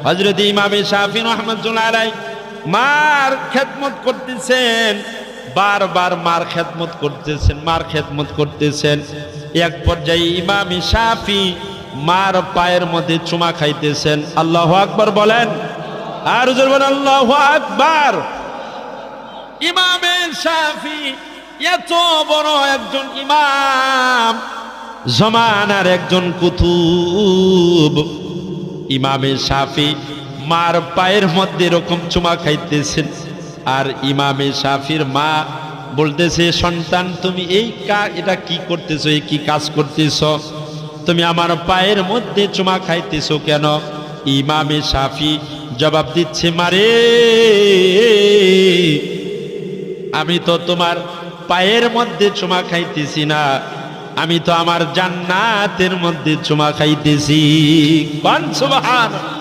হযরত ইমামে শাফি রাহমাতুল্লাহ আলাইহি মার খেদমত করতেছেন, বারবার মার খেদমত করতেছেন। এক পর্যায়ে ইমামে শাফি মার পায়ের মধ্যে চুমা খাইতেছেন। আল্লাহু আকবার বলেন, আর জোরে বলেন আল্লাহু আকবার। ইমামে শাফি এত বড় একজন ইমাম, জমানার একজন কুতুব, ইমামে শাফি মার পায়ের মধ্যে এরকম চুমা খাইতেছেন। আর ইমামে শাফির মা বলতেছে, সন্তান তুমি এটা কি করতেছো, এই কি কাজ করতেছো, তুমি আমার পায়ের মধ্যে চুমা খাইতেছো কেন? ইমামে শাফি জবাব দিচ্ছে, মারে আমি তো তোমার পায়ের মধ্যে চুমা খাইতেছি না, আমি তো আমার জান্নাতের মধ্যে চুমা খাইতেছি। সুবহানাল্লাহ।